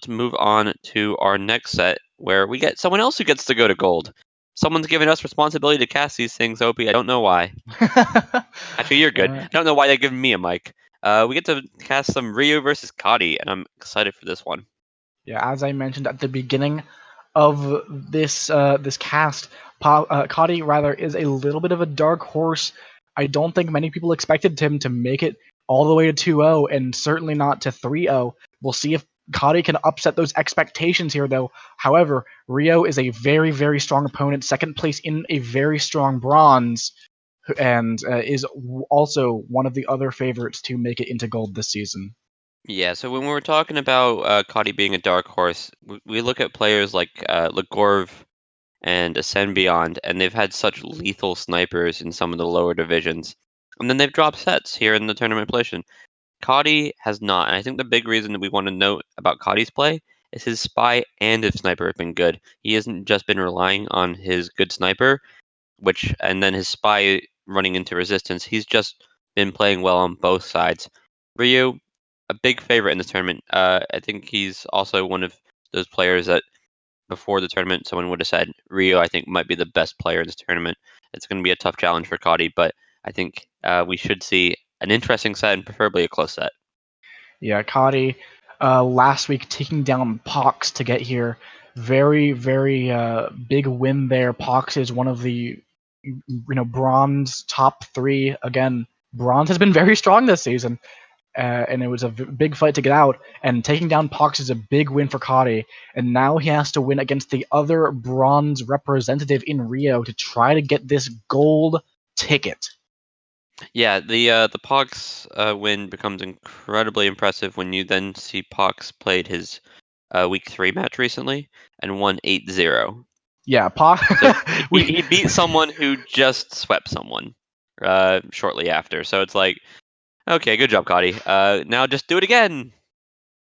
let's move on to our next set, where we get someone else who gets to go to gold. Someone's given us responsibility to cast these things, Opie. I don't know why. Actually, you're good. I don't know why they're giving me a mic. We get to cast some Ryooo versus Kotte, and I'm excited for this one. Yeah, as I mentioned at the beginning of this cast, Kotte rather is a little bit of a dark horse. I don't think many people expected him to make it all the way to 2-0, and certainly not to 3-0. We'll see if Kotte can upset those expectations here, though. However, Ryooo is a very, very strong opponent, second place in a very strong bronze, and is also one of the other favorites to make it into gold this season. Yeah, so when we're talking about Kotte being a dark horse, we look at players like Legorv and Ascend Beyond, and they've had such lethal snipers in some of the lower divisions. And then they've dropped sets here in the tournament position. Kotte has not, and I think the big reason that we want to note about Kotte's play is his spy and his sniper have been good. He hasn't just been relying on his good sniper, and then his spy running into resistance. He's just been playing well on both sides. Ryooo, a big favorite in this tournament. I think he's also one of those players that before the tournament someone would have said Ryooo, I think, might be the best player in this tournament. It's going to be a tough challenge for Kotte, but I think we should see an interesting set and preferably a close set. Yeah, Kotte last week taking down Pox to get here. Very, very big win there. Pox is one of the bronze top three. Again, bronze has been very strong this season, and it was a big fight to get out. And taking down Pox is a big win for Kotte. And now he has to win against the other bronze representative in Ryooo to try to get this gold ticket. Yeah, the Pox win becomes incredibly impressive when you then see Pox played his week 3 match recently and won 8-0. Yeah, Pox. So he beat someone who just swept someone shortly after. So it's like, okay, good job, Kotte. Now just do it again.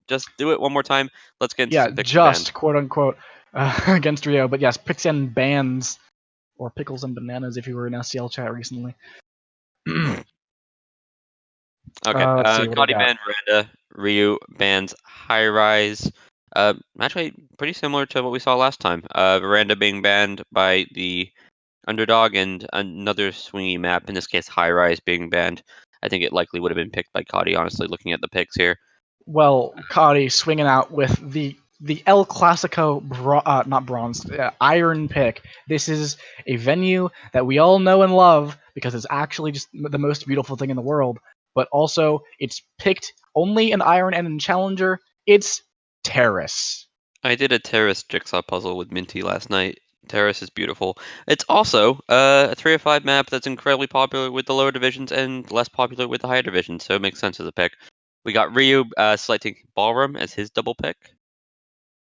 Just do it one more time. Let's get into Yeah, some picks and bans. just quote unquote against Ryooo. But yes, picks and bans, or pickles and bananas if you were in SCL chat recently. Okay, Let's see what I Kotte got. ban Veranda, Ryooo bans High Rise. Actually, pretty similar to what we saw last time. Veranda being banned by the Underdog and another swingy map, in this case High Rise being banned. I think it likely would have been picked by Kotte, honestly, looking at the picks here. Well, Kotte swinging out with the El Clasico, not bronze, iron pick. This is a venue that we all know and love because it's actually just the most beautiful thing in the world. But also, it's picked only in iron and in challenger. It's Terrace. I did a Terrace jigsaw puzzle with Minty last night. Terrace is beautiful. It's also a 3 of 5 map that's incredibly popular with the lower divisions and less popular with the higher divisions, so it makes sense as a pick. We got Ryooo selecting Ballroom as his double pick.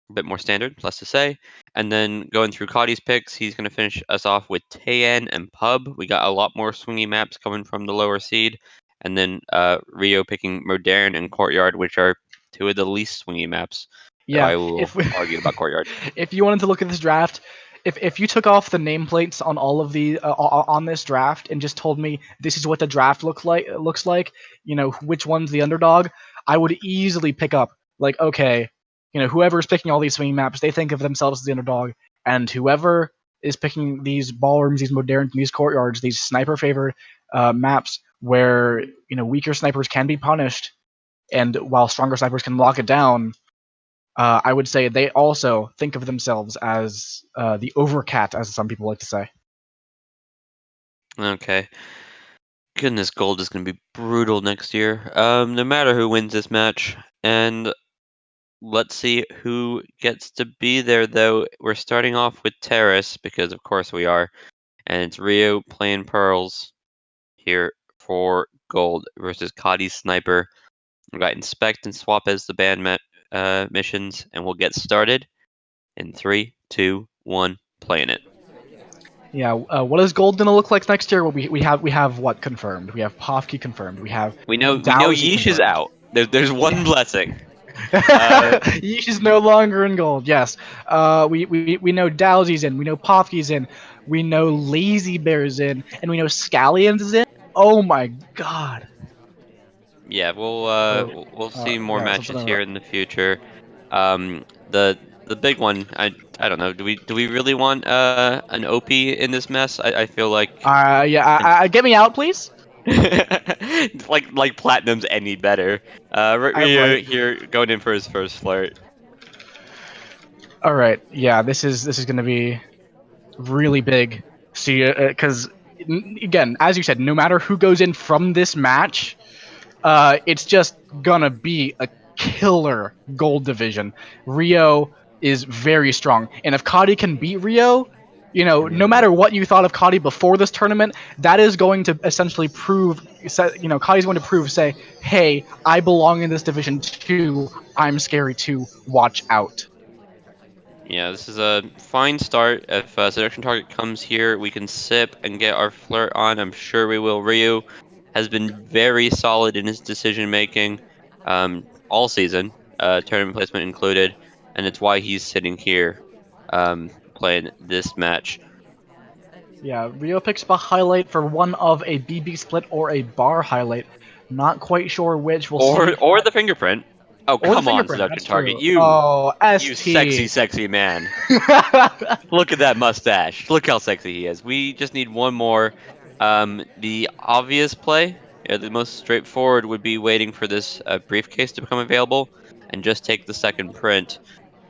A bit more standard, less to say. And then going through Kotte's picks, he's going to finish us off with Taeyen and Pub. We got a lot more swingy maps coming from the lower seed. And then Ryooo picking Modern and Courtyard, which are two of the least swingy maps. Though Yeah, I will argue about Courtyard. if you wanted to look at this draft, if you took off the nameplates on all of the on this draft and just told me this is what the draft looks like, which one's the underdog, I would easily pick up like, okay, whoever's picking all these swinging maps, they think of themselves as the underdog, and whoever is picking these ballrooms, these modern, these courtyards, these sniper favored maps where weaker snipers can be punished, and while stronger snipers can lock it down. I would say they also think of themselves as the overcat, as some people like to say. Okay. Goodness, gold is going to be brutal next year. No matter who wins this match. And let's see who gets to be there, though. We're starting off with Terrace, because of course we are. And it's Ryooo playing Pearls here for gold versus Kotte's Sniper. We've got Inspect and Swap as the band missions, and we'll get started in 3, 2, 1, playing it. Yeah, what is gold gonna look like next year? Well, we have what confirmed? We have Povke confirmed. We have We know Dowsy Yeesh is confirmed. out. There's one blessing. Yeesh is no longer in gold. Yes. We know Dowsy's in. We know Povke's in. We know Lazy Bear's in, and we know Scallions is in. Oh my god. Yeah, Oh, we'll see more yeah, something matches here about. in the future. The big one, I don't know. Do we really want an OP in this mess? I feel like Yeah, get me out, please. like Platinum's any better. Right. Ryu here going in for his first flirt. All right. Yeah, this is gonna be really big. See, because again, as you said, no matter who goes in from this match, it's just gonna be a killer gold division. Ryo is very strong, and if Kotte can beat Ryo, no matter what you thought of Kotte before this tournament, that is going to essentially prove, Kotte's going to prove, say, hey, I belong in this division too. I'm scary too. Watch out. Yeah, this is a fine start. If seduction target comes here, we can sip and get our flirt on. I'm sure we will. Ryu has been very solid in his decision making, all season, tournament placement included, and it's why he's sitting here, playing this match. Yeah, Ryo picks up a highlight for one of a BB split or a bar highlight. Not quite sure which. We'll see. Or the fingerprint. Oh, Or the come on, fingerprint. seduction That's target. true. You Oh, you sexy, ST. sexy man. Look at that mustache. Look how sexy he is. We just need one more. The obvious play, yeah, the most straightforward would be waiting for this briefcase to become available and just take the second print.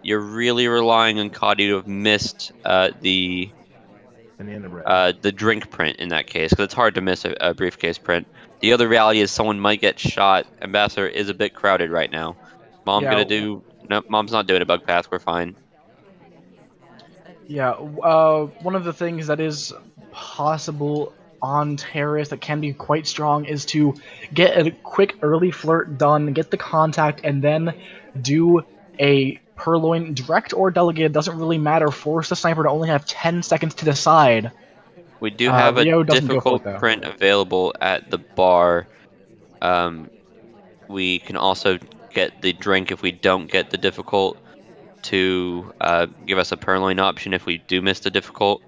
You're really relying on Kotte to have missed the drink print in that case, because it's hard to miss a briefcase print. The other reality is someone might get shot. Ambassador is a bit crowded right now. Mom Yeah, gonna do? No, mom's not doing a bug pass. We're fine. yeah. One of the things that is possible on Terrace that can be quite strong is to get a quick early flirt done, get the contact, and then do a purloin direct or delegate. Doesn't really matter. Force the sniper to only have 10 seconds to decide. We do have a Ryo doesn't go for it difficult though. print available at the bar. Um, we can also get the drink if we don't get the difficult to give us a purloin option if we do miss the difficult.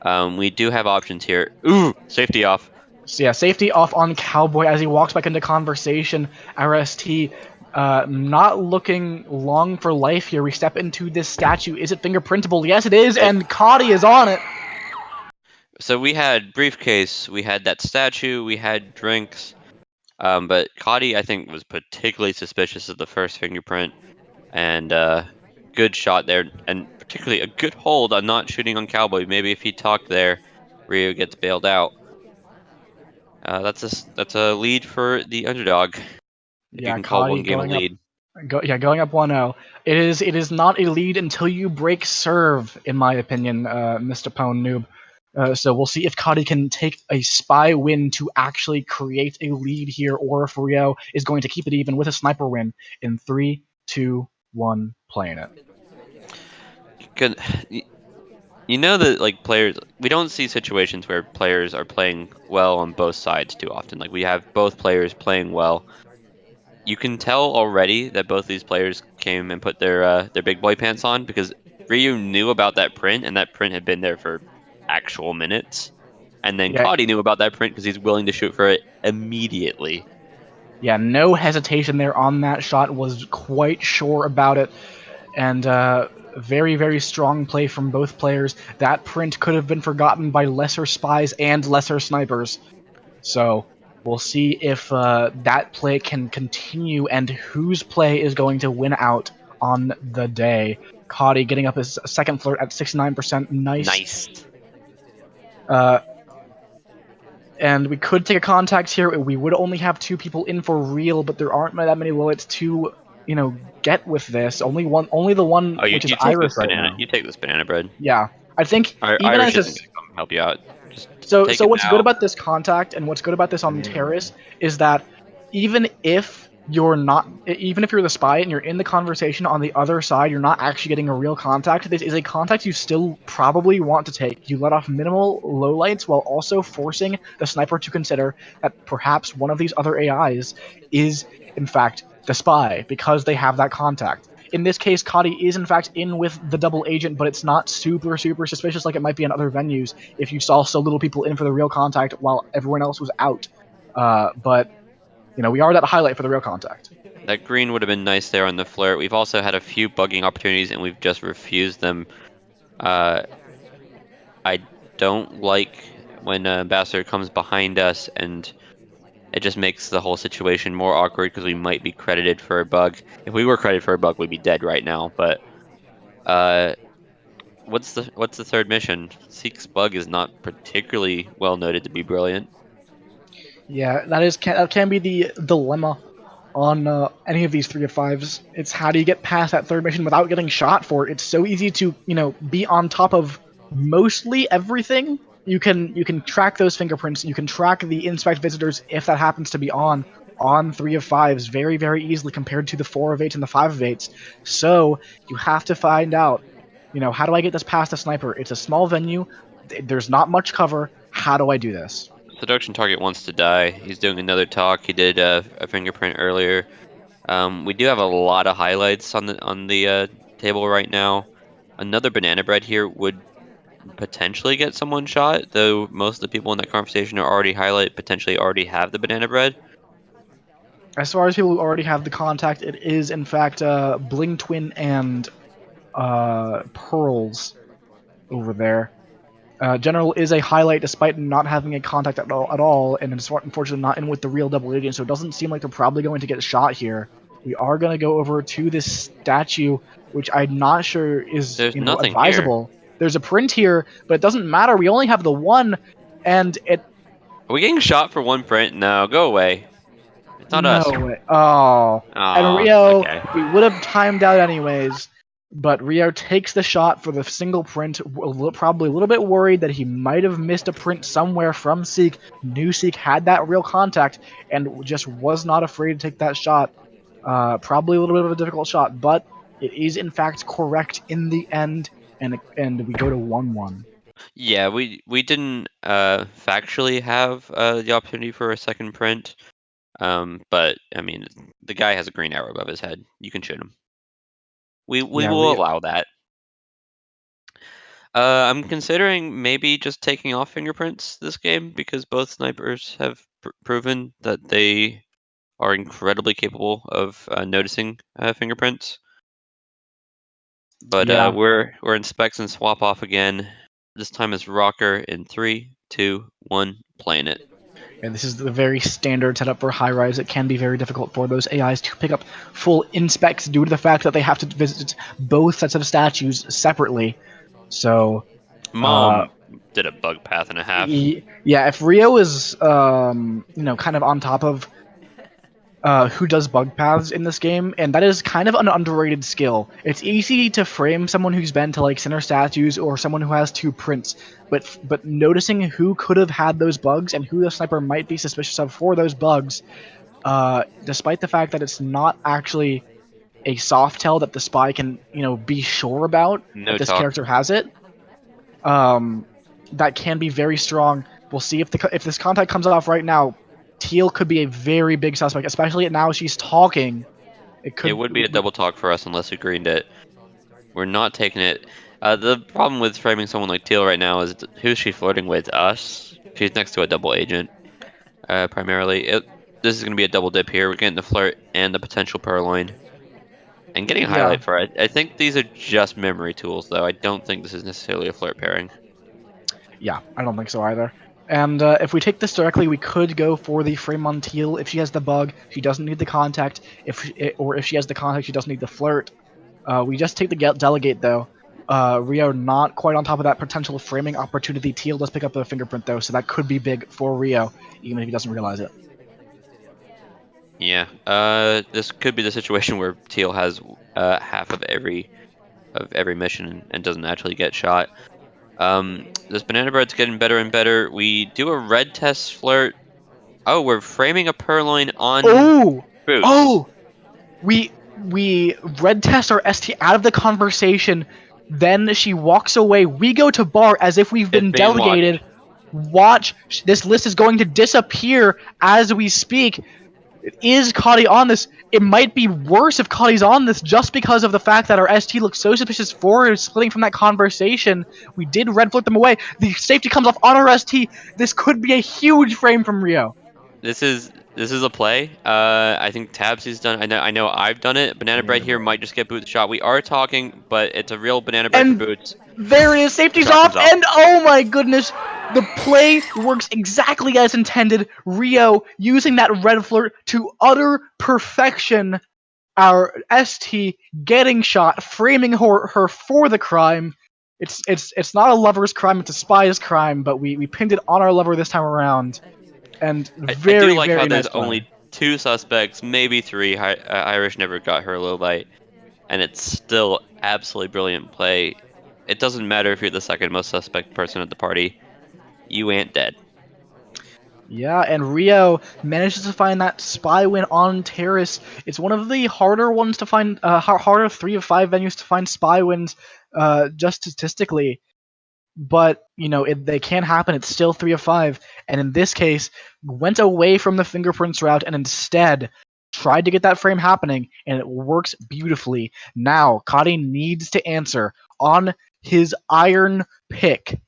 We do have options here. Ooh, safety off. So yeah, safety off on Cowboy as he walks back into conversation. RST not looking long for life here. We step into this statue. Is it fingerprintable? Yes, it is, It, and Kotte is on it. so we had briefcase, we had that statue, we had drinks. But Kotte, I think, was particularly suspicious of the first fingerprint, and good shot there, and particularly a good hold on not shooting on Cowboy. Maybe if he talked there, Ryu gets bailed out. That's a lead for the underdog, if you Yeah, can call one Kotte game a going up. lead. Going up 1-0. It is not a lead until you break serve, in my opinion, Mr. Pone Noob. So we'll see if Kotte can take a spy win to actually create a lead here, or if Ryo is going to keep it even with a sniper win in 3, 2, 1, playing it. Can, you know that like players, we don't see situations where players are playing well on both sides too often. Like we have both players playing well. You can tell already that both these players came and put their big boy pants on because Ryu knew about that print and that print had been there for actual minutes. And then Yeah, Cody knew about that print because he's willing to shoot for it immediately. yeah, no hesitation there on that shot. Was quite sure about it, and very, very strong play from both players. That print could have been forgotten by lesser spies and lesser snipers. So we'll see if that play can continue and whose play is going to win out on the day. Kotte getting up his second flirt at 69%. Nice. Nice. Uh, and we could take a contact here. We would only have two people in for real, but there aren't that many bullets to, get with this. Only one, only the one Oh, you, which is you take this Iris right banana. now. You take this banana bread. Yeah, I think even Irish as isn't this. gonna come help you out. Just So take so it what's good now. about this contact and what's good about this on Terrace is that even if you're not even if you're the spy and you're in the conversation on the other side, you're not actually getting a real contact. This is a contact you still probably want to take. You let off minimal lowlights while also forcing the sniper to consider that perhaps one of these other AIs is in fact the spy because they have that contact. In this case, Kotte is in fact in with the double agent, but it's not super, super suspicious like it might be in other venues if you saw so little people in for the real contact while everyone else was out. But we are that highlight for the real contact. That green would have been nice there on the flirt. We've also had a few bugging opportunities, and we've just refused them. Uh, I don't like when Ambassador comes behind us, and it just makes the whole situation more awkward because we might be credited for a bug. If we were credited for a bug, we'd be dead right now. But uh, what's the third mission? Seek's bug is not particularly well noted to be brilliant. Yeah, that can be the dilemma on any of these 3 of 5s. It's how do you get past that third mission without getting shot for it? It's so easy to be on top of mostly everything. You can track those fingerprints. You can track the inspect visitors if that happens to be on 3 of 5s very very easily compared to the 4 of 8s and the 5 of 8s. So you have to find out. How do I get this past the sniper? It's a small venue. There's not much cover. How do I do this? Seduction target wants to die. He's doing another talk. He did a fingerprint earlier. We do have a lot of highlights on the table right now. Another banana bread here would potentially get someone shot, though most of the people in that conversation are already highlight, potentially already have the banana bread. As far as people who already have the contact, it is in fact Bling Twin and Pearls over there. General is a highlight despite not having a contact at all, and it's unfortunately not in with the real double agent, so it doesn't seem like they're probably going to get shot here. We are going to go over to this statue, which I'm not sure is There's nothing here. advisable. There's a print here, but it doesn't matter. We only have the one, and it Are we getting shot for one print? No, go away. It's not no us. way. Oh, and Aw, Rio, okay. we would have timed out anyways. But Rio takes the shot for the single print, probably a little bit worried that he might have missed a print somewhere from Seek. Knew Seek had that real contact and just was not afraid to take that shot. Probably a little bit of a difficult shot, but it is in fact correct in the end, and we go to 1-1. Yeah, we didn't factually have the opportunity for a second print. But I mean, the guy has a green arrow above his head. You can shoot him. We Yeah, will Rio. allow that. I'm considering maybe just taking off fingerprints this game because both snipers have proven that they are incredibly capable of noticing fingerprints. But Yeah, we're in specs and swap off again. This time is Rocker in 3, 2, 1, playing it. and this is the very standard setup for high rise. It can be very difficult for those AIs to pick up full inspects due to the fact that they have to visit both sets of statues separately. So, uh, Mom did a bug path and a half. yeah, if Rio is kind of on top of who does bug paths in this game, and that is kind of an underrated skill. It's easy to frame someone who's been to like center statues or someone who has 2 prints, but noticing who could have had those bugs and who the sniper might be suspicious of for those bugs, despite the fact that it's not actually a soft tell that the spy can be sure about that No this talk. character has it. Um, that can be very strong. We'll see if this contact comes off right now. Teal could be a very big suspect, especially now she's talking. It It could. would be a double talk for us unless we greened it. We're not taking it. The problem with framing someone like Teal right now is who's she flirting with? Us? She's next to a double agent, primarily. This is going to be a double dip here. We're getting the flirt and the potential purloin. And getting a Yeah, highlight for it. I think these are just memory tools, though. I don't think this is necessarily a flirt pairing. yeah, I don't think so either. And if we take this directly, we could go for the frame on Teal. If she has the bug, she doesn't need the contact. If she has the contact, she doesn't need the flirt. We just take the delegate though. Rio not quite on top of that potential framing opportunity. Teal does pick up the fingerprint though, so that could be big for Rio, even if he doesn't realize it. Yeah. This could be the situation where Teal has half of every mission and doesn't actually get shot. This banana bread's getting better and better. We do a red test flirt. Oh, we're framing a purloin on Oh, Boots. oh, we red test our ST out of the conversation. Then she walks away. We go to bar as if we've It's been being watched. delegated. Watch, this list is going to disappear as we speak. Is Kotte on this? It might be worse if Cotte's on this just because of the fact that our ST looks so suspicious for splitting from that conversation. We did red flip them away. The safety comes off on our ST. This could be a huge frame from Rio. This is This is a play. I think Tabsy's done. I know I've done it. Banana Bread here might just get Boots shot. We are talking, but it's a real Banana Bread for And Boots. there is The safety's shot off, comes off. and oh my goodness, the play works exactly as intended. Ryooo using that red flirt to utter perfection. Our ST getting shot, framing her for the crime. It's not a lover's crime, it's a spy's crime, but we pinned it on our lover this time around. And I do very, like how very there's nice play. only two suspects, maybe three. Irish never got her low light, and it's still absolutely brilliant play. It doesn't matter if you're the second most suspect person at the party. You ain't dead. Yeah, and Ryooo manages to find that spy win on Terrace. It's one of the harder ones to find, harder 3 of 5 venues to find spy wins, just statistically. But they can happen. It's still 3 of 5, and in this case, went away from the fingerprints route and instead tried to get that frame happening, and it works beautifully. Now, Kotte needs to answer on his iron pick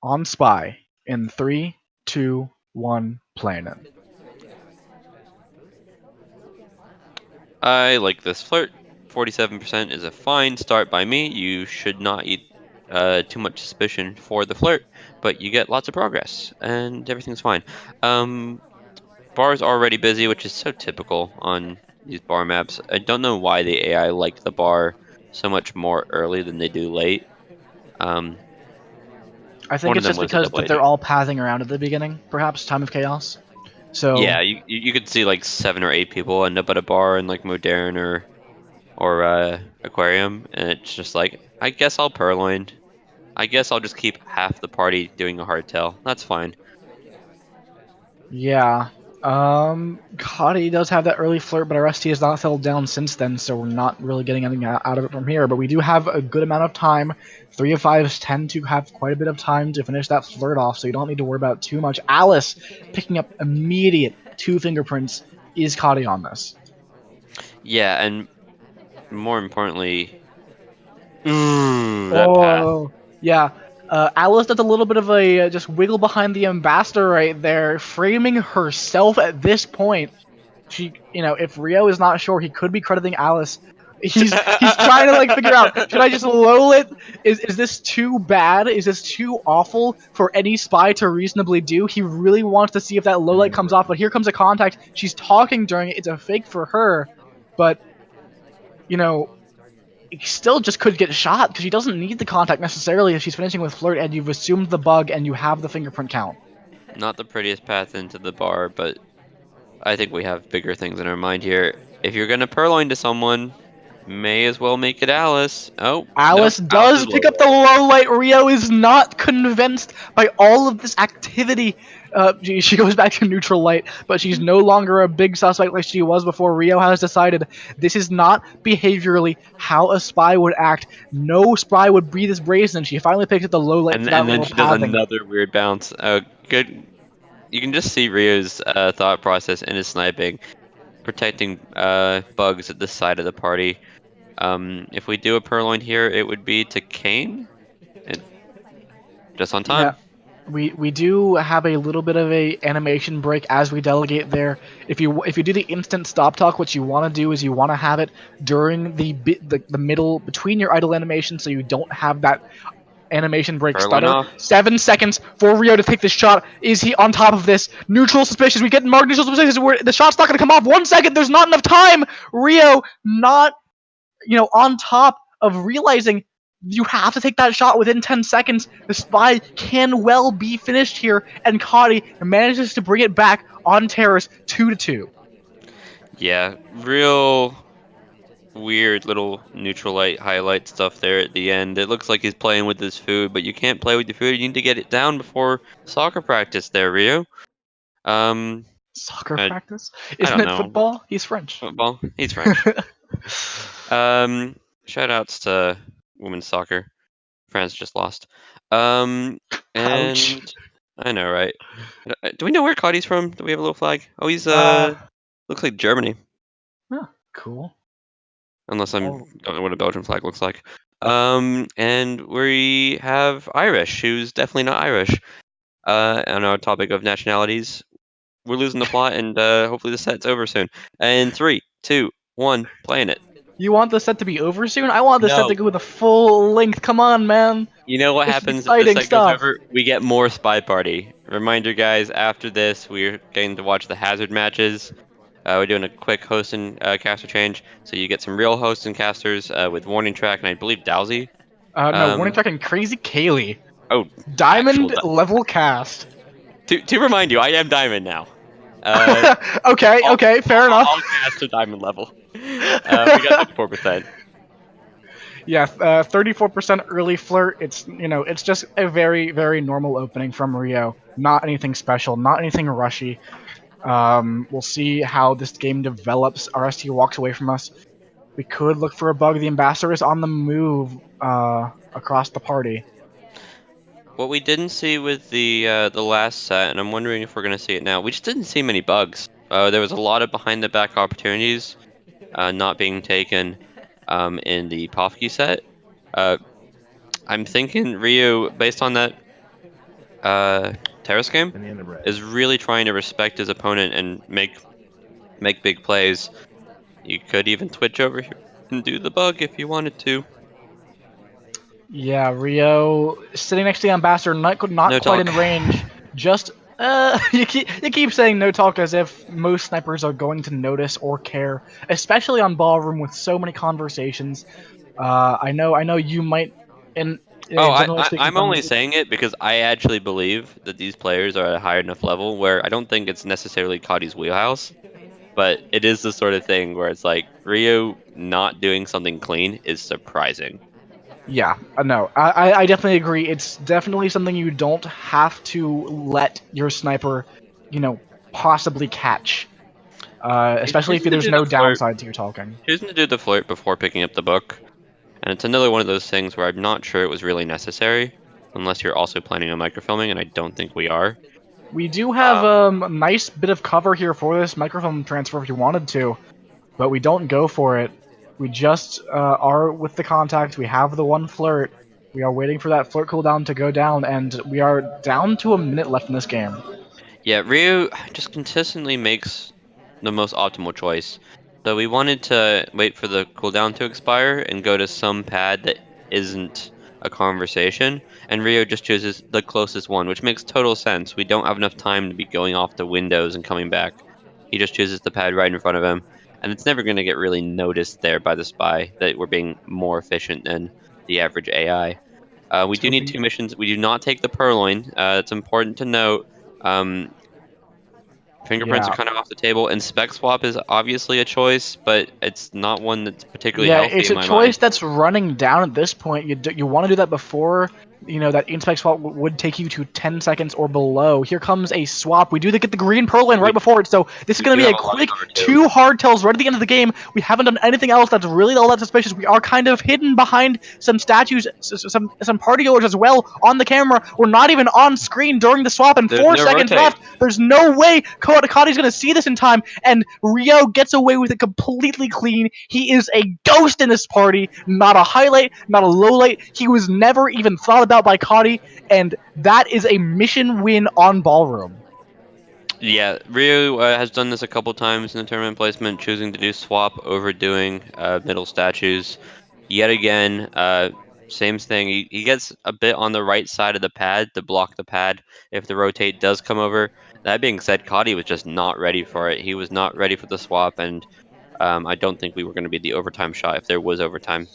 on spy in 3, 2, 1, playing it. I like this flirt. 47% is a fine start by me. You should not eat too much suspicion for the flirt, but you get lots of progress, and everything's fine. Um, Bar's already busy, which is so typical on these bar maps. I don't know why the AI liked the bar so much more early than they do late. Um, I think one of it's them just was a because double that they're agent. all pathing around at the beginning, perhaps time of chaos. So Yeah, you could see like 7 or 8 people end up at a bar in like Modern or Aquarium, and it's just like, I guess I'll purloin. I guess I'll just keep half the party doing a hardtail. That's fine. yeah, Kotte does have that early flirt, but our ST has not settled down since then, so we're not really getting anything out of it from here. But we do have a good amount of time. 3 of 5s tend to have quite a bit of time to finish that flirt off, so you don't need to worry about it too much. Alice picking up immediate 2 fingerprints. Is Kotte on this? Yeah, and more importantly, ooh, that path. Oh, yeah. Alice does a little bit of a just wiggle behind the ambassador right there, framing herself at this point. If Ryooo is not sure, he could be crediting Alice. He's trying to like figure out, should I just lull it? Is this too bad? Is this too awful for any spy to reasonably do? He really wants to see if that low light comes off, but here comes a contact. She's talking during it. It's a fake for her, but you know he still just could get shot because she doesn't need the contact necessarily if she's finishing with flirt and you've assumed the bug and you have the fingerprint count. Not the prettiest path into the bar, but I think we have bigger things in our mind here. If you're gonna purloin to someone, may as well make it Alice. Oh, nope, Alice Alice is does pick low up the light. low light. Ryooo is not convinced by all of this activity. She goes back to neutral light, but she's no longer a big suspect like she was before. Ryooo has decided this is not behaviorally how a spy would act. No spy would be this brazen. She finally picks up the low light And for that and then little she does pathing. another weird bounce. Good. You can just see Rio's thought process in his sniping, protecting bugs at the side of the party. If we do a purloin here, it would be to Kane, and just on Yeah, time. we do have a little bit of a animation break as we delegate there. If you do the instant stop talk, what you want to do is you want to have it during the middle between your idle animation, so you don't have that animation break Purloin stutter. off. 7 seconds for Ryooo to take this shot. Is he on top of this? Neutral suspicious. We get marked neutral suspicious. Where the shot's not going to come off. 1 second. There's not enough time. Ryooo not on top of realizing you have to take that shot within 10 seconds. The spy can well be finished here, and Kotte manages to bring it back on Terrace 2-2. Yeah, real weird little neutral light highlight stuff there at the end. It looks like he's playing with his food, but you can't play with your food. You need to get it down before soccer practice there, Rio. Um, Soccer I, practice? I Isn't don't it know. football? He's French. Football? He's French. Um, Shout outs to women's soccer. France just lost. Um, Ouch. and I know, right? Do we know where Cotty's from? Do we have a little flag? Oh, he's Uh, looks like Germany. huh, cool. Unless I'm Oh, don't know what a Belgian flag looks like. And we have Irish, who's definitely not Irish. On our topic of nationalities, we're losing the plot, and hopefully the set's over soon. And 3, 2, 1, playing it. You want the set to be over soon? I want the set to No. go the full length. Come on, man. You know what This is happens if the exciting set goes stuff. over? We get more Spy Party. Reminder, guys, after this, we're getting to watch the hazard matches. We're doing a quick host and caster change, so you get some real hosts and casters with Warning Track and I believe Dowsy. No, Warning Um, Track and Crazy Kaylee. oh, actual. Diamond level cast. To remind you, I am Diamond now. Uh, Okay, all, okay, fair all enough. casts are Diamond level. We got 34%. Yeah, 34% early flirt. It's just a very, very normal opening from Ryooo. Not anything special, not anything rushy. We'll see how this game develops. RST walks away from us. We could look for a bug. The ambassador is on the move across the party. What we didn't see with the last set, and I'm wondering if we're gonna see it now. We just didn't see many bugs. There was a lot of behind the back opportunities not being taken in the Pofsky set. Uh, I'm thinking Ryu, based on that uh, Terrace game, Banana bread. is really trying to respect his opponent and make big plays. You could even twitch over here and do the bug if you wanted to. Yeah, Ryooo sitting next to the ambassador, not No quite talk. in range. Just you keep saying no talk as if most snipers are going to notice or care, especially on ballroom with so many conversations. I know you might, and Oh, generally speaking, I'm from only saying it because I actually believe that these players are at a high enough level where I don't think it's necessarily Coddy's wheelhouse, but it is the sort of thing where it's like Ryu not doing something clean is surprising. yeah, no, I definitely agree. It's definitely something you don't have to let your sniper, you know, possibly catch. He's Especially if choosing to there's do the no flirt, downside to your talking. choosing to do the flirt before picking up the book, and it's another one of those things where I'm not sure it was really necessary, unless you're also planning on microfilming, and I don't think we are. We do have Um, a nice bit of cover here for this microphone transfer if you wanted to, but we don't go for it. We just are with the contact. We have the one flirt. We are waiting for that flirt cooldown to go down, and we are down to a minute left in this game. Yeah, Ryu just consistently makes the most optimal choice. So we wanted to wait for the cooldown to expire and go to some pad that isn't a conversation, and Ryu just chooses the closest one, which makes total sense. We don't have enough time to be going off the windows and coming back. He just chooses the pad right in front of him, and it's never going to get really noticed there by the spy that we're being more efficient than the average AI. We do To need be 2 missions. We do not take the purloin. It's important to note. Um, Fingerprints are Yeah. kind of off the table, and spec swap is obviously a choice, but it's not one that's particularly Yeah, healthy it's in a my mind. choice that's running down at this point. You want to do that before, that inspect swap would take you to 10 seconds or below. Here comes a swap. We do get the green pearl in right We before it, so this is we going do to be have a a light quick cover too. 2 hard tells right at the end of the game. We haven't done anything else that's really all that suspicious. We are kind of hidden behind some statues, some party goers as well on the camera. We're not even on screen during the swap, and There's 4 no seconds rotate. left. There's no way Kotte's going to see this in time, and Ryooo gets away with it completely clean. He is a ghost in this party, not a highlight, not a lowlight. He was never even thought about by Kotte, and that is a mission win on Ballroom. Yeah, Ryu has done this a couple times in the tournament placement, choosing to do swap over doing middle statues. Yet again, same thing. He gets a bit on the right side of the pad to block the pad if the rotate does come over. That being said, Cotty was just not ready for it. He was not ready for the swap, and I don't think we were going to be the overtime shot if there was overtime.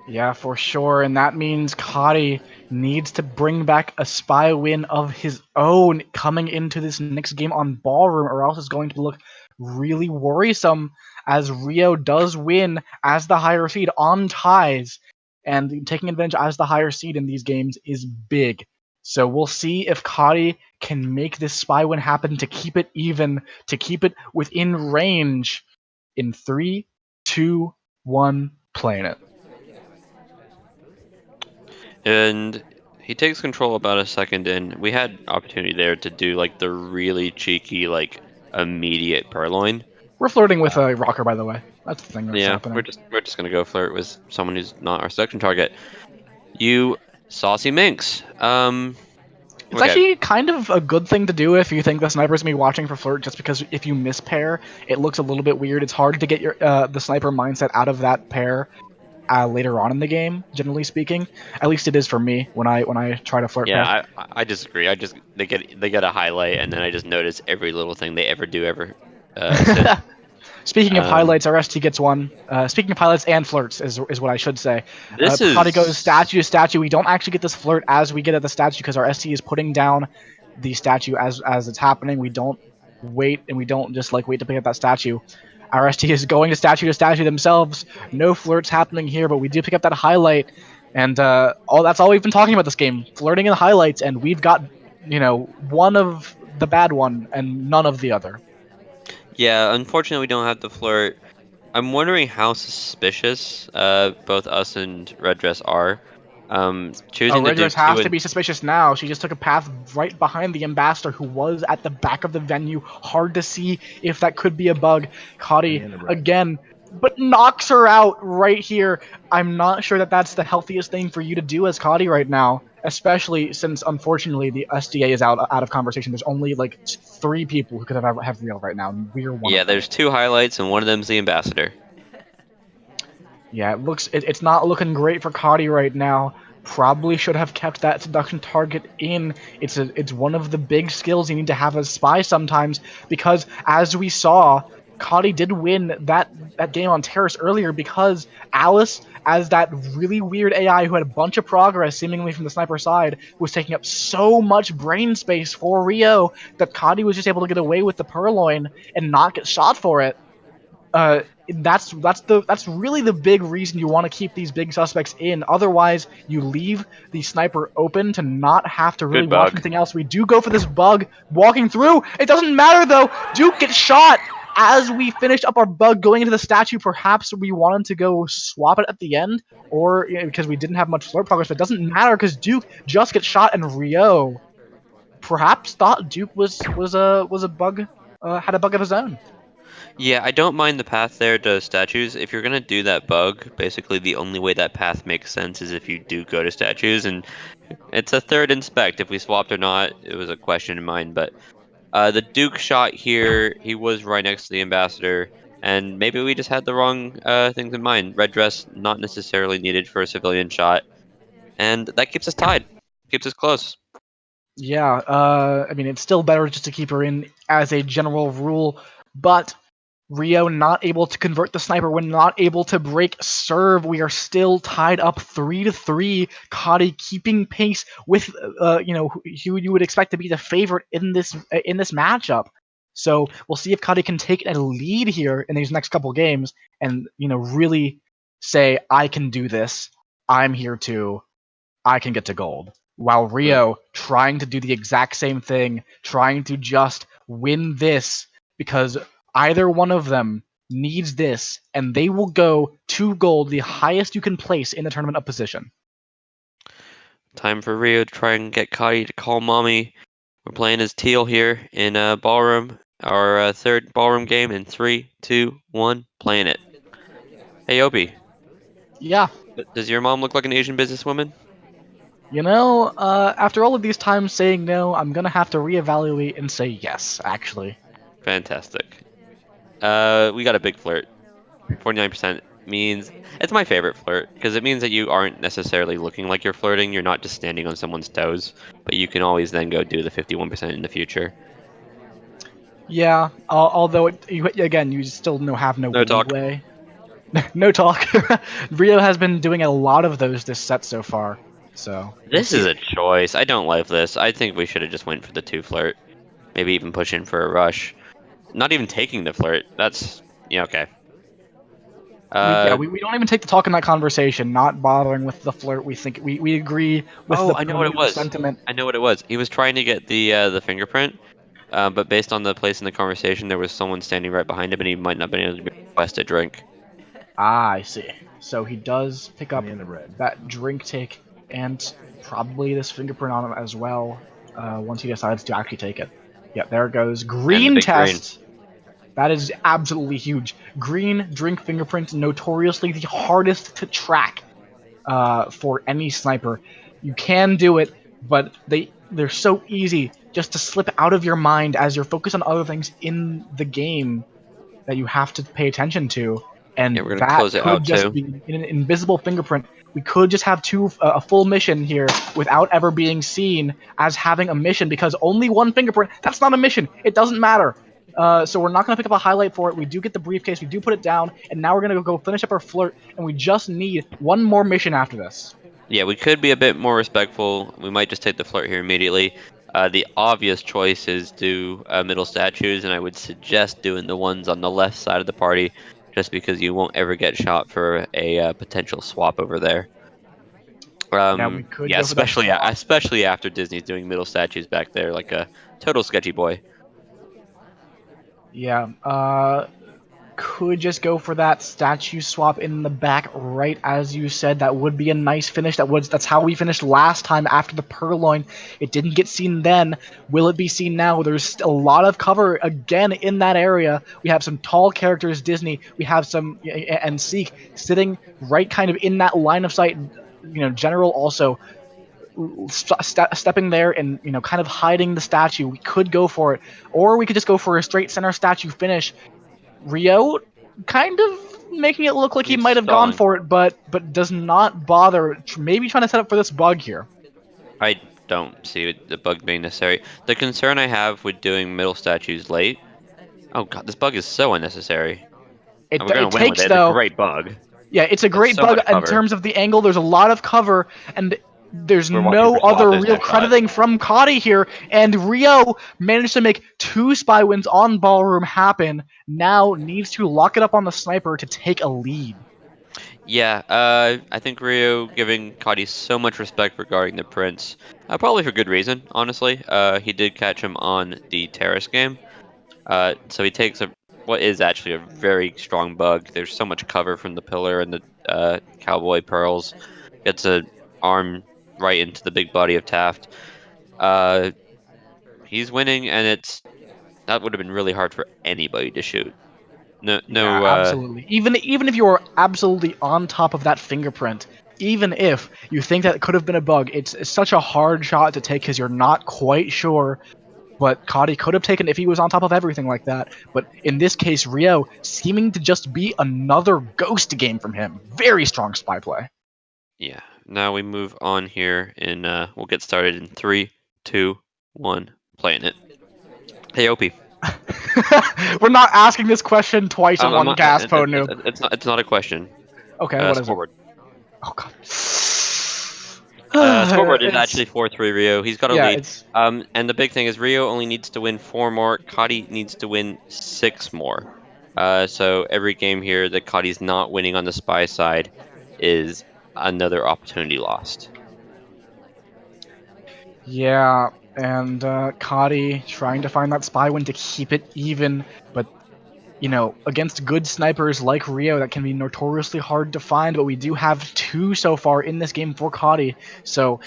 Yeah, for sure. And that means Kotte needs to bring back a spy win of his own coming into this next game on Ballroom, or else it's going to look really worrisome as Ryooo does win as the higher seed on ties. And taking advantage as the higher seed in these games is big. So we'll see if Kotte can make this spy win happen to keep it even, to keep it within range in 3, 2, 1, playing it. And he takes control about a second in. We had opportunity there to do like the really cheeky, like immediate purloin. We're flirting with a rocker, by the way. That's the thing that's Yeah, happening. we're just gonna go flirt with someone who's not our selection target. You saucy minx. It's Okay. actually kind of a good thing to do if you think the sniper's gonna be watching for flirt, just because if you miss pair, it looks a little bit weird. It's hard to get your the sniper mindset out of that pair later on in the game. Generally speaking, at least it is for me when I try to flirt pair. Yeah, I disagree. I just they get a highlight, and then I just notice every little thing they ever do ever since. Speaking of Um, highlights, our ST gets one. Speaking of highlights and flirts is what I should say. this Kotte goes is statue to statue. We don't actually get this flirt as we get at the statue because our ST is putting down the statue as it's happening. We don't wait and we don't just like wait to pick up that statue. Our ST is going to statue themselves. No flirts happening here, but we do pick up that highlight, and all that's all we've been talking about this game: flirting and highlights, and we've got one of the bad one and none of the other. yeah. Unfortunately, we don't have the flirt. I'm wondering how suspicious both us and Red Dress are. Oh, Choosing to Red do Dress two has to and be suspicious now. She just took a path right behind the ambassador who was at the back of the venue. Hard to see if that could be a bug. Kotte, again, but knocks her out right here. I'm not sure that that's the healthiest thing for you to do as Kotte right now, especially since, unfortunately, the SDA is out of conversation. There's only, like, 3 people who could have real right now, and we're one yeah, of them. there's two highlights, and one of them's the ambassador. Yeah, it's not looking great for Kotte right now. Probably should have kept that seduction target in. It's one of the big skills you need to have as spy sometimes, because as we saw, Kotte did win that game on Terrace earlier because Alice, as that really weird AI who had a bunch of progress seemingly from the sniper side, was taking up so much brain space for Ryooo that Kotte was just able to get away with the purloin and not get shot for it. uh, that's really the big reason you want to keep these big suspects in. Otherwise, you leave the sniper open to not have to really Good watch bug. anything else. We do go for this bug walking through. It doesn't matter though. Duke gets shot as we finished up our bug going into the statue. Perhaps we wanted to go swap it at the end, or because we didn't have much flirt progress. But it doesn't matter because Duke just gets shot, and Ryooo perhaps thought Duke was a bug, had a bug of his own. Yeah, I don't mind the path there to statues. If you're gonna do that bug, basically the only way that path makes sense is if you do go to statues, and it's a third inspect. If we swapped or not, it was a question in mind. But the Duke shot here, he was right next to the ambassador, and maybe we just had the wrong things in mind. Red dress not necessarily needed for a civilian shot, and that keeps us tied, keeps us close. Yeah, I mean, it's still better just to keep her in as a general rule, but Ryooo not able to convert the sniper when not able to break serve. We are still tied up 3-3. Kotte keeping pace with who you would expect to be the favorite in this matchup. So we'll see if Kotte can take a lead here in these next couple games and really say, I can do this. I'm here too. I can get to gold. While Mm. Ryooo trying to do the exact same thing, trying to just win this because either one of them needs this, and they will go to gold, the highest you can place in the tournament of position. Time for Rio to try and get Cotty to call mommy. We're playing as teal here in ballroom, our third ballroom game in 3, 2, 1, playing it. Hey Opie, Yeah, does your mom look like an Asian businesswoman? after all of these times saying no, I'm gonna have to reevaluate and say yes, actually. Fantastic. We got a big flirt. 49% means it's my favorite flirt because it means that you aren't necessarily looking like you're flirting. You're not just standing on someone's toes, but you can always then go do the 51% in the future. Yeah, although again, you still have no No talk. leeway. No talk. Ryooo has been doing a lot of those this set so far, so we'll This is see. a choice. I don't like this. I think we should have just went for the two flirt. Maybe even push in for a rush. Not even taking the flirt. That's yeah, okay. Uh We don't even take the talk in that conversation. Not bothering with the flirt. We think we agree with oh, the I know what point it of the was. sentiment. I know what it was. He was trying to get the fingerprint, but based on the place in the conversation, there was someone standing right behind him, and he might not have been able to request a drink. Ah, I see. So he does pick up that drink take and probably this fingerprint on him as well. Once he decides to actually take it. Yeah, there it goes. And the Green big green. test. That is absolutely huge. Green drink fingerprint, notoriously the hardest to track for any sniper. You can do it, but they're so easy just to slip out of your mind as you're focused on other things in the game that you have to pay attention to, Yeah, and we're gonna that close it could out just too. be an invisible fingerprint. We could just have a full mission here without ever being seen as having a mission because only one fingerprint. That's not a mission. It doesn't matter. So we're not gonna pick up a highlight for it. We do get the briefcase. We do put it down, and now we're gonna go finish up our flirt. And we just need one more mission after this. Yeah, we could be a bit more respectful. We might just take the flirt here immediately. The obvious choice is do middle statues, and I would suggest doing the ones on the left side of the party, just because you won't ever get shot for a potential swap over there. Yeah, we could Yeah, go for that swap. especially after Disney's doing middle statues back there, like a total sketchy boy. Yeah. Could just go for that statue swap in the back, right as you said. That would be a nice finish. That's how we finished last time after the purloin. It didn't get seen then. Will it be seen now? There's a lot of cover again in that area. We have some tall characters, Disney. We have some and Seek sitting right kind of in that line of sight. General also stepping there and kind of hiding the statue. We could go for it, or we could just go for a straight center statue finish. Ryooo kind of making it look like he He's might have gone stalling. for it, but does not bother. Maybe trying to set up for this bug here. I don't see the bug being necessary. The concern I have with doing middle statues late. Oh god, this bug is so unnecessary. And It we're gonna it win with takes it. It's a though. great bug. Yeah, it's a That's great so bug much in cover. terms of the angle. There's a lot of cover, and there's We're watching no for swap, other there's real no shot. crediting from Kotte here. And Ryooo managed to make 2 spy wins on Ballroom happen. Now needs to lock it up on the sniper to take a lead. Yeah, I think Ryo giving Cody so much respect regarding the Prince, probably for good reason, honestly. He did catch him on the Terrace game, so he takes what is actually a very strong bug. There's so much cover from the pillar and the cowboy pearls. Gets a arm right into the big body of Taft. Uh, he's winning, and that would have been really hard for anybody to shoot. No, Yeah, no. absolutely. Even if you are absolutely on top of that fingerprint, even if you think that it could have been a bug, it's such a hard shot to take because you're not quite sure what Kotte could have taken if he was on top of everything like that. But in this case, Ryooo seeming to just be another ghost game from him. Very strong spy play. Yeah. Now we move on here, and we'll get started in three, two, one. Playing it. Hey, Opie. We're not asking this question twice in I'm one not. cast, Po noob. It's not. It's not a question. Okay, what is it? Scoreboard. Oh god. Scoreboard is It's actually 4-3 Rio. He's got a yeah, lead. it's And the big thing is Rio only needs to win 4 more. Cody needs to win 6 more. So every game here that Cody's not winning on the spy side is another opportunity lost. yeah, and Kotte trying to find that spy win to keep it even, but against good snipers like Ryooo, that can be notoriously hard to find, but we do have 2 so far in this game for Kotte, so,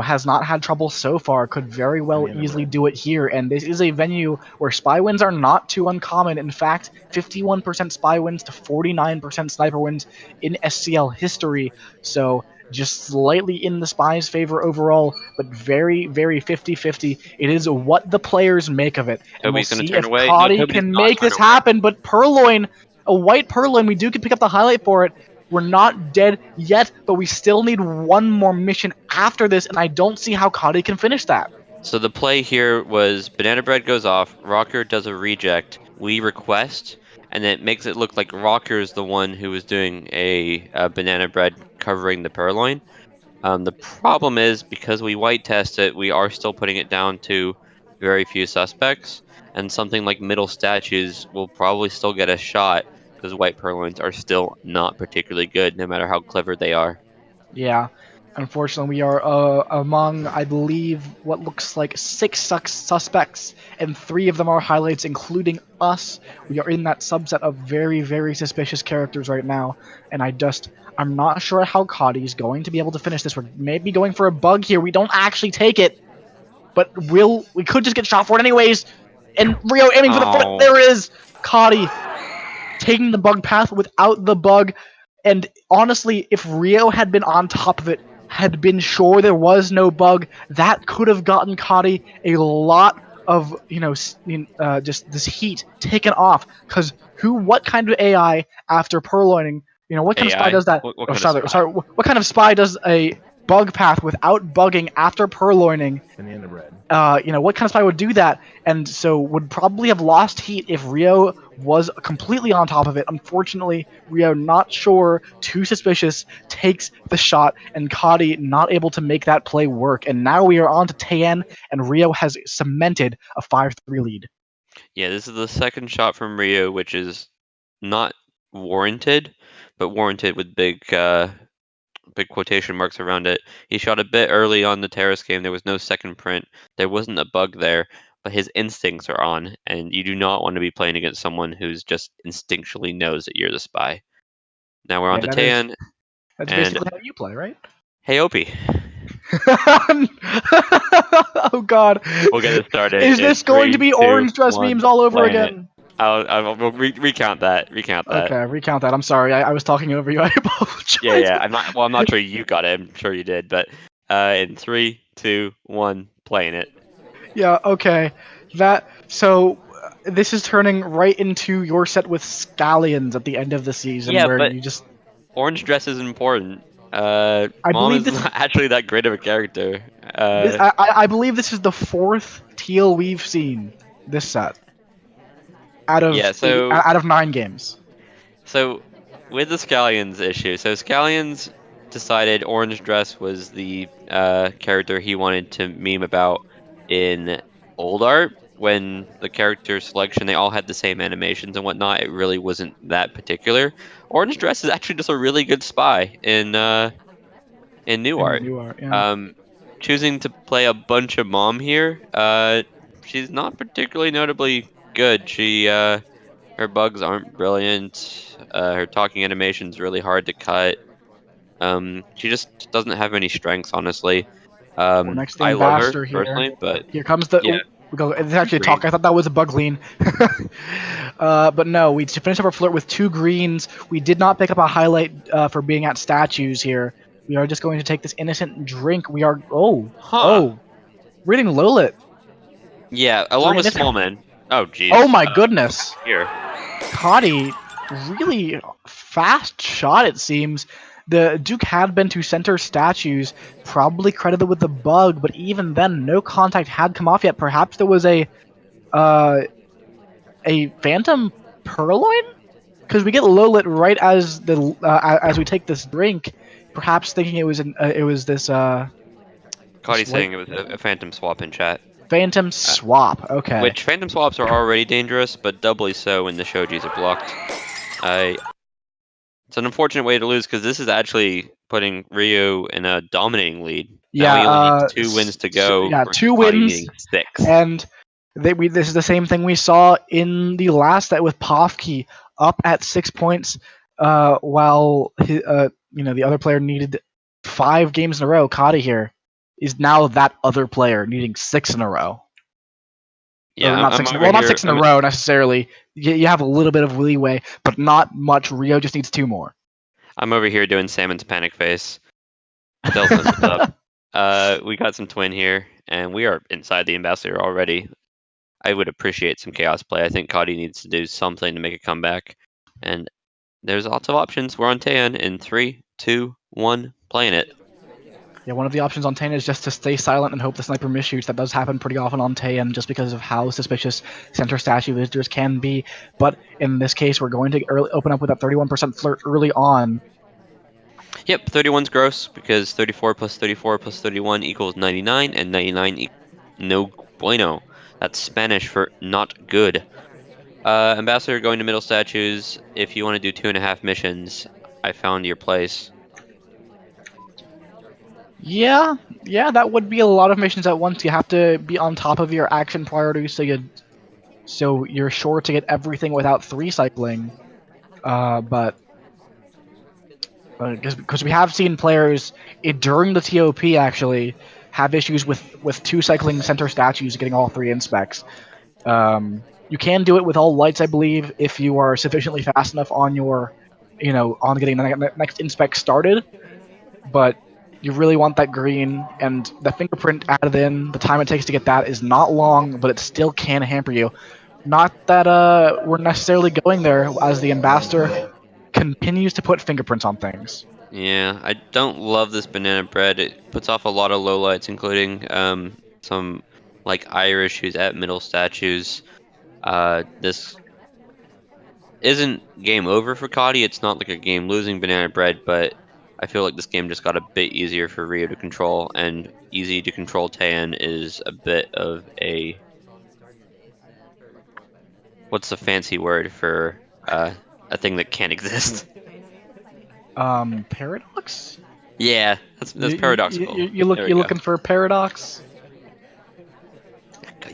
has not had trouble so far, could very well easily do it here, and this is a venue where spy wins are not too uncommon. In fact, 51% spy wins to 49% sniper wins in SCL history, so just slightly in the spy's favor overall, but very, very 50-50. It is what the players make of it, and we'll Toby's going to see turn if away. No, Kotte Toby's can not make turning this away. happen. But Purloin, a white Purloin, we do can pick up the highlight for it. We're not dead yet, but we still need one more mission after this, and I don't see how Kotte can finish that. So the play here was Banana Bread goes off, Rocker does a reject, we request, and it makes it look like Rocker's the one who was doing a Banana Bread covering the Purloin. The problem is because we white test it, we are still putting it down to very few suspects, and something like middle statues will probably still get a shot because white Purloins are still not particularly good, no matter how clever they are. Yeah. Unfortunately, we are among, I believe, what looks like 6 suspects, and 3 of them are highlights, including us. We are in that subset of very, very suspicious characters right now, and I'm not sure how Kotte is going to be able to finish this. We're maybe going for a bug here. We don't actually take it, but we could just get shot for it anyways. And Ryooo aiming for the foot. Oh, There it is. Kotte taking the bug path without the bug. And honestly, if Ryooo had been on top of it had been sure there was no bug, that could have gotten Kotte a lot of just this heat taken off. Because what kind of AI after purloining, what kind of spy AI? does that? What Oh, kind of spy? sorry. What kind of spy does a bug path without bugging after purloining? Banana bread. What kind of spy would do that? And so would probably have lost heat if Ryooo was completely on top of it. Unfortunately, Ryooo not sure, too suspicious, takes the shot, and Kotte not able to make that play work. And now we are on to Tien, and Ryooo has cemented a 5-3 lead. Yeah, this is the second shot from Ryooo, which is not warranted, but warranted with big quotation marks around it. He shot a bit early on the terrace game. There was no second print. There wasn't a bug there, but his instincts are on, and you do not want to be playing against someone who's just instinctually knows that you're the spy. Now we're on Yeah, to Tan, that's and basically how you play, right? hey Opie. Oh God, We'll get it started is in this going to three, be two, orange dress one. memes all over Playing it. again? We'll recount that. Recount that. Okay, recount that. I'm sorry, I was talking over you. I Yeah, apologize. yeah. I'm not. Well, I'm not sure you got it. I'm sure you did. But in three, two, one, playing it. Yeah, okay. This is turning right into your set with scallions at the end of the season Yeah, where but you just orange dress is important. I Mom believe is this is not actually that great of a character. this I believe this is the fourth teal we've seen this set Yeah. So out of 9 games. So with the Scallions issue, so Scallions decided Orange Dress was the character he wanted to meme about in old art. When the character selection, they all had the same animations and whatnot. It really wasn't that particular. Orange Dress is actually just a really good spy in new And art. new art, yeah. Um, choosing to play a bunch of mom here, she's not particularly notably good. Her bugs aren't brilliant. Her talking animation's really hard to cut. She just doesn't have any strengths, honestly. We're next to I love her Ambassador here. personally, but Here comes the. yeah, Ooh, it's actually a talk. green. I thought that was a bug lean. But no, we finished up our flirt with 2 greens. We did not pick up a highlight for being at statues here. We are just going to take this innocent drink. We are. Oh, Huh. oh. Reading Lilith. Yeah, along During with this. Smallman. Oh, Oh jeez. my goodness. Here. Kotte, really fast shot, it seems. The Duke had been to center statues, probably credited with the bug, but even then, no contact had come off yet. Perhaps there was uh, a phantom purloin, because we get Lolit right as we take this drink, perhaps thinking it was this Caudy's white saying it was a phantom swap in chat. phantom Uh, swap. Okay. which phantom swaps are already dangerous, but doubly so when the shojis are blocked. I It's an unfortunate way to lose because this is actually putting Ryooo in a dominating lead. Now Yeah. he only needs 2 wins to go Yeah. versus Two Caudy wins. needing 6. And this is the same thing we saw in the last set with Pofke up at 6 points, while the other player needed 5 games in a row. Kotte here is now that other player needing 6 in a row. Or Yeah, not I'm six. over Well, not here. 6 in a row necessarily. You have a little bit of leeway, but not much. Ryooo just needs 2 more. I'm over here doing Salmon's panic face. Still says what's up. We got some twin here, and we are inside the ambassador already. I would appreciate some chaos play. I think Caudy needs to do something to make a comeback, and there's lots of options. We're on Tan in 3, 2, 1, playing it. Yeah, one of the options on Tane is just to stay silent and hope the sniper misshoots. That does happen pretty often on Tane just because of how suspicious center statue visitors can be. But in this case, we're going to open up with that 31% flirt early on. Yep, 31's gross because 34 plus 34 plus 31 equals 99, and 99 no bueno. That's Spanish for not good. Ambassador going to middle statues. If you want to do 2.5 missions, I found your place. Yeah, yeah, that would be a lot of missions at once. You have to be on top of your action priorities so you're sure to get everything without 3 cycling. But because we have seen players during the TOP actually have issues with 2 cycling center statues getting all 3 inspects. You can do it with all lights, I believe, if you are sufficiently fast enough on your, on getting the next inspect started. But You really want that green, and the fingerprint added in. The time it takes to get that is not long, but it still can hamper you. Not that we're necessarily going there, as the ambassador continues to put fingerprints on things. Yeah, I don't love this banana bread. It puts off a lot of lowlights, including some like ire issues at middle statues. This isn't game over for Kotte. It's not like a game losing banana bread, but I feel like this game just got a bit easier for Ryooo to control, and easy to control Tan is a bit of a what's the fancy word for a thing that can't exist? Paradox? Yeah, that's paradoxical. There we You go. looking for a paradox?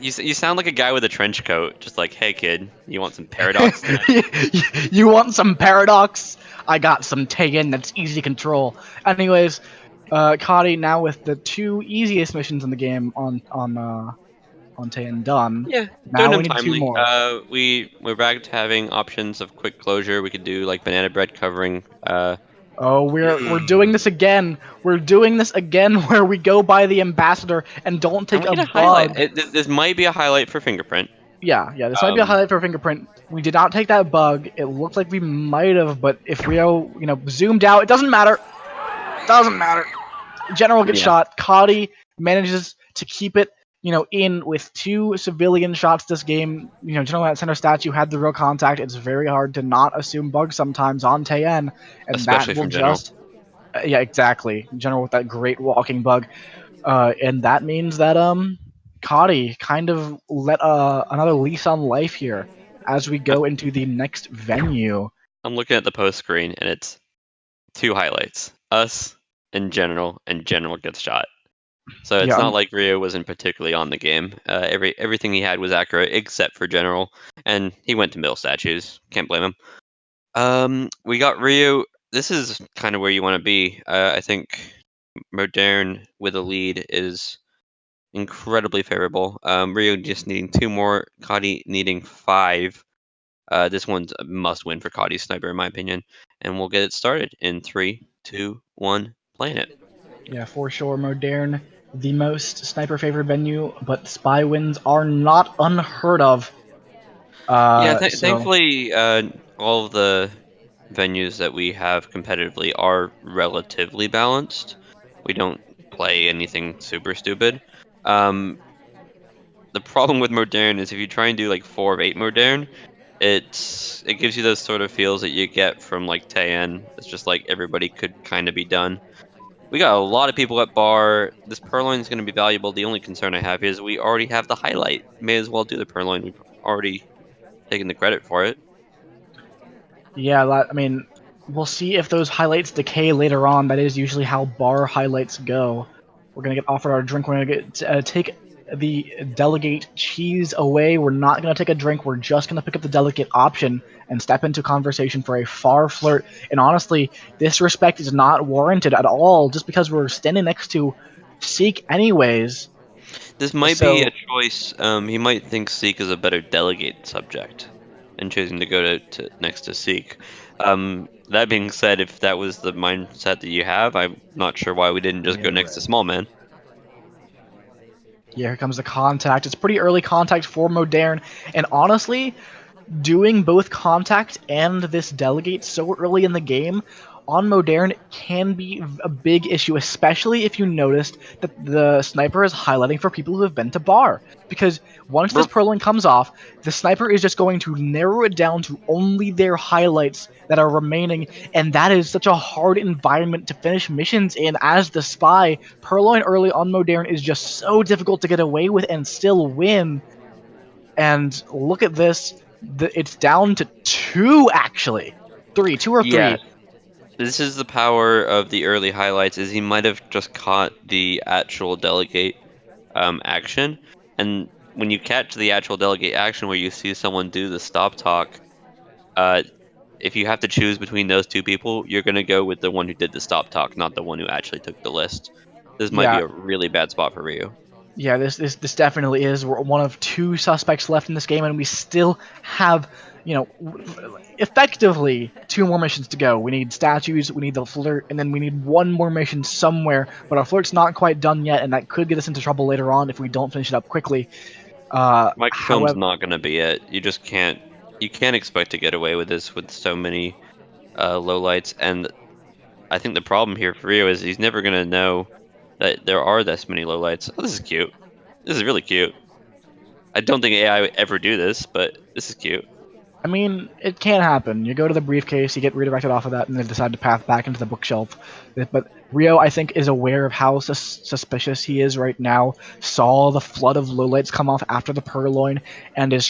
You sound like a guy with a trench coat, just like, hey kid, you want some paradox tonight? You want some paradox? I got some Tegan that's easy to control. Anyways, Kadi now with the two easiest missions in the game on Tegan done. Yeah, doing Now we them need two timely. more. We're back to having options of quick closure. We could do like banana bread covering. Oh, we're doing this again. We're doing this again where we go by the ambassador and don't And take we a get a highlight. bug. This might be a highlight for fingerprint. Yeah, this might be a Um, highlight for fingerprint. We did not take that bug. It looked like we might have, but if Rio, zoomed out, it doesn't matter. Doesn't matter. General gets yeah, shot. Kadi manages to keep it, in with two civilian shots this game. General at center statue had the real contact. It's very hard to not assume bugs sometimes on Tayen, and that especially will from general. just, yeah, exactly. General with that great walking bug, and that means that Kadi kind of let another lease on life here as we I- go into the next venue. I'm looking at the post screen, and it's two highlights: us and general gets shot. So it's Yeah, not like Rio wasn't particularly on the game. Everything he had was accurate except for general, and he went to middle statues. Can't blame him. We got Ryu. This is kind of where you want to be. I think Modern with a lead is incredibly favorable. Ryu just needing two more, Kadi needing five. This one's a must win for Kadi's sniper, in my opinion. And we'll get it started in three, two, one, playing it. yeah, for sure. Modern, the most sniper favored venue, but spy wins are not unheard of. Yeah, So thankfully, all of the venues that we have competitively are relatively balanced. We don't play anything super stupid. Um, the problem with modern is if you try and do like 4 of 8 modern, it gives you those sort of feels that you get from like Tayen. It's just like everybody could kind of be done. We got a lot of people at bar. This purloin is going to be valuable. The only concern I have is we already have the highlight. May as well do the purloin. We've already taken the credit for it. yeah, I mean, we'll see if those highlights decay later on. That is usually how bar highlights go. We're gonna get offered our drink. We're gonna take the delegate cheese away. We're not gonna take a drink. We're just gonna pick up the delegate option and step into conversation for a far flirt. And honestly, this respect is not warranted at all, just because we're standing next to Seek anyways. This might be a So choice. He might think Seek is a better delegate subject, and choosing to go to next to Seek. That being said, if that was the mindset that you have, I'm not sure why we didn't just go next to Small Man. yeah, here comes the contact. It's pretty early contact for Modern, and honestly, doing both contact and this delegate so early in the game on Modern can be a big issue, especially if you noticed that the sniper is highlighting for people who have been to bar. Because once this We're purloin comes off, the sniper is just going to narrow it down to only their highlights that are remaining, and that is such a hard environment to finish missions in as the spy. Purloin early on Modern is just so difficult to get away with and still win. And look at this. It's down to two, actually. Two or Yes, three. this is the power of the early highlights. Is he might have just caught the actual delegate action, and when you catch the actual delegate action where you see someone do the stop talk, uh, if you have to choose between those two people, you're gonna go with the one who did the stop talk, not the one who actually took the list. This might be Yeah, a really bad spot for Ryu. yeah. This definitely is. We're one of two suspects left in this game, and we still have you know, effectively 2 more missions to go. We need statues, we need the flirt, and then we need one more mission somewhere. But our flirt's not quite done yet, and that could get us into trouble later on if we don't finish it up quickly. Microfilm's However, not gonna be it. You can't expect to get away with this with so many lowlights. And I think the problem here for Ryo is he's never gonna know that there are this many lowlights. Oh, this is cute. This is really cute. I don't think AI would ever do this, but this is cute. I mean, it can happen. You go to the briefcase, you get redirected off of that, and then decide to path back into the bookshelf. But Ryo, I think, is aware of how suspicious he is right now. Saw the flood of lowlights come off after the purloin, and is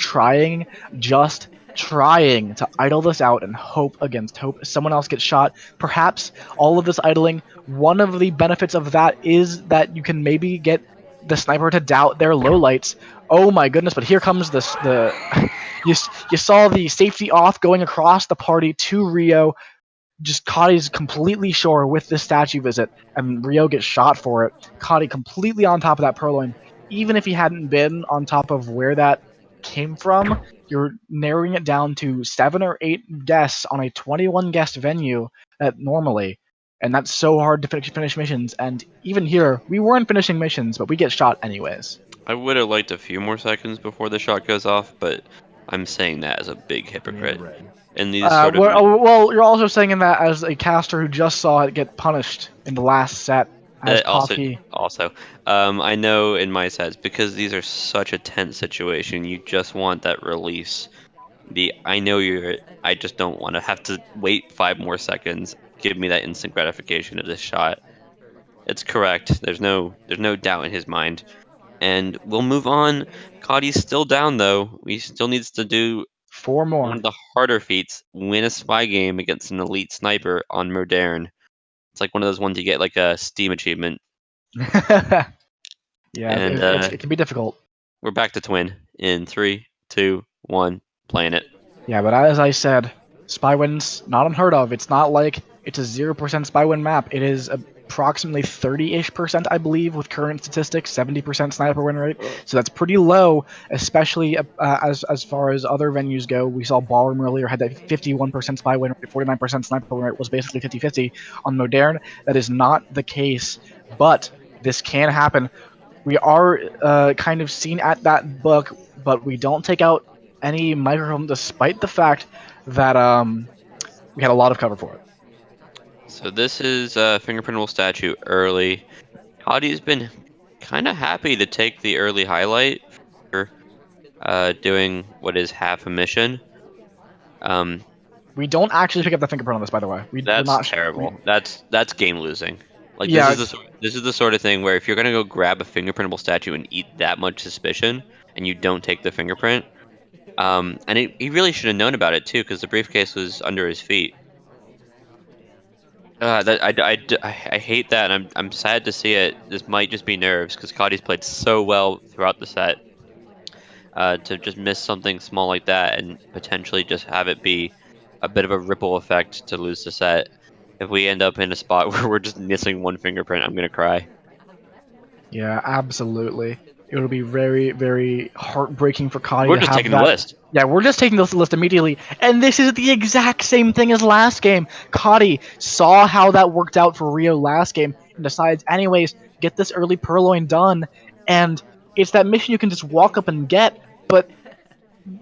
just trying to idle this out and hope against hope. Someone else gets shot. Perhaps all of this idling. One of the benefits of that is that you can maybe get the sniper to doubt their lowlights. Oh my goodness! But here comes the you you saw the safety off going across the party to Ryo. Just Kotte's completely sure with this statue visit, and Ryo gets shot for it. Kotte completely on top of that purloin. Even if he hadn't been on top of where that came from, you're narrowing it down to 7 or 8 guests on a 21 guest venue that normally. And that's so hard to finish missions. And even here, we weren't finishing missions, but we get shot anyways. I would have liked a few more seconds before the shot goes off, but I'm saying that as a big hypocrite. In these sort of You're also saying that as a caster who just saw it get punished in the last set as also Poppy. also I know in my sets because these are such a tense situation, you just want that release. The I know you're I just don't want to have to wait 5 more seconds. Give me that instant gratification of this shot. It's correct. There's no doubt in his mind. And we'll move on. Cotty's still down though. He still needs to do Four one more. of the harder feats, win a spy game against an elite sniper on Modern. It's like one of those ones you get like a Steam achievement. Yeah, And it can be difficult. we're back to twin in 3, 2, 1, playing it. Yeah, but as I said, spy wins not unheard of. It's not like it's a 0% spy win map. It is approximately 30-ish%, I believe, with current statistics, 70% sniper win rate. So that's pretty low, especially as far as other venues go. We saw Ballroom earlier had that 51% spy win rate, 49% sniper win rate was basically 50-50 on Modern. That is not the case, but this can happen. We are kind of seen at that book, but we don't take out any microphone, despite the fact that we had a lot of cover for it. So this is fingerprintable statue early. Cotty's been kind of happy to take the early highlight for doing what is half a mission. Um, We don't actually pick up the fingerprint on this, by the way. We're that's not. We terrible. That's game losing. Like Yeah, this is the sort of thing where if you're gonna go grab a fingerprintable statue and eat that much suspicion and you don't take the fingerprint, and he really should have known about it too because the briefcase was under his feet. I hate that, and I'm sad to see it. This might just be nerves because Cotty's played so well throughout the set. To just miss something small like that and potentially just have it be a bit of a ripple effect to lose the set. If we end up in a spot where we're just missing one fingerprint, I'm gonna cry. yeah, absolutely. It would be very, very heartbreaking for Cody We're to just have taking the that. list. Yeah, we're just taking this list immediately, and this is the exact same thing as last game. Cody saw how that worked out for Rio last game and decides, anyways, get this early purloin done, and it's that mission you can just walk up and get, but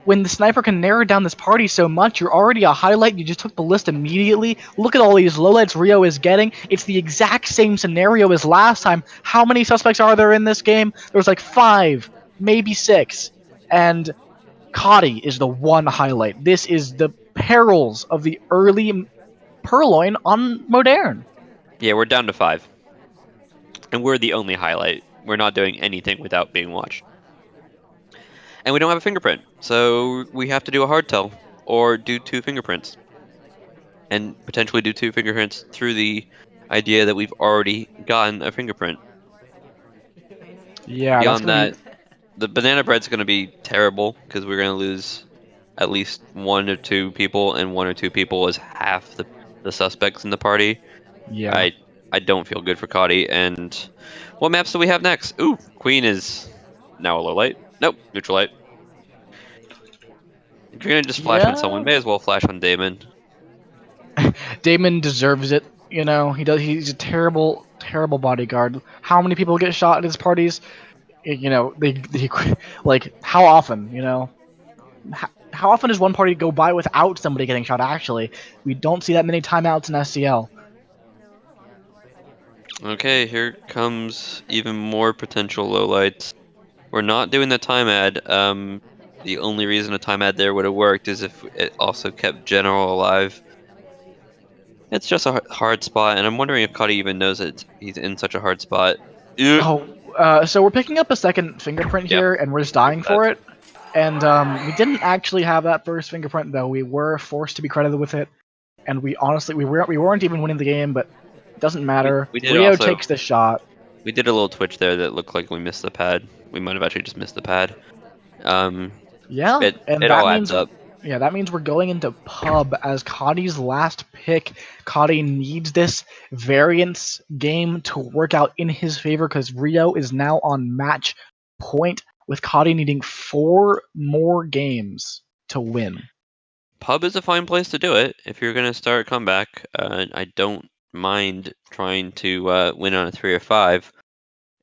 when the sniper can narrow down this party so much, you're already a highlight. You just took the list immediately. Look at all these lowlights Rio is getting. It's the exact same scenario as last time. How many suspects are there in this game? There's like 5, maybe 6. And Kotte is the one highlight. This is the perils of the early purloin on Modern. Yeah, we're down to 5, and we're the only highlight. We're not doing anything without being watched, and we don't have a fingerprint, so we have to do a hard tell or do 2 fingerprints, and potentially do 2 fingerprints through the idea that we've already gotten a fingerprint. Yeah, that's Beyond gonna be. that, the banana bread's going to be terrible because we're going to lose at least 1 or 2 people, and 1 or 2 people is half the suspects in the party. Yeah. I I don't feel good for Cotty. And what maps do we have next? Ooh, Queen is now a low light. Nope, neutral light. If you're gonna just flash on someone, Yeah, may as well flash on Damon. Damon deserves it. You know, he does. He's a terrible, terrible bodyguard. How many people get shot at his parties? You know, they like how often? You know, how often does one party go by without somebody getting shot? Actually, we don't see that many timeouts in SCL. Okay, here comes even more potential lowlights. We're not doing the time ad. The only reason a time ad there would have worked is if it also kept General alive. It's just a hard spot, and I'm wondering if Kotte even knows that he's in such a hard spot. Ugh. Oh, so we're picking up a second fingerprint Yeah, here, and we're just good dying for that. for it. And we didn't actually have that first fingerprint though. We were forced to be credited with it, and we honestly we weren't even winning the game, but it doesn't We matter. we did Rio also takes the shot. we did a little twitch there that looked like we missed the pad. We might have actually just missed the pad. Um, Yeah, it and it that all adds means up. that means we're going into pub as Coddy's last pick. Coddy needs this variance game to work out in his favor because Rio is now on match point with Coddy needing 4 more games to win. Pub is a fine place to do it if you're gonna start a comeback. I don't mind trying to win on a 3 or 5.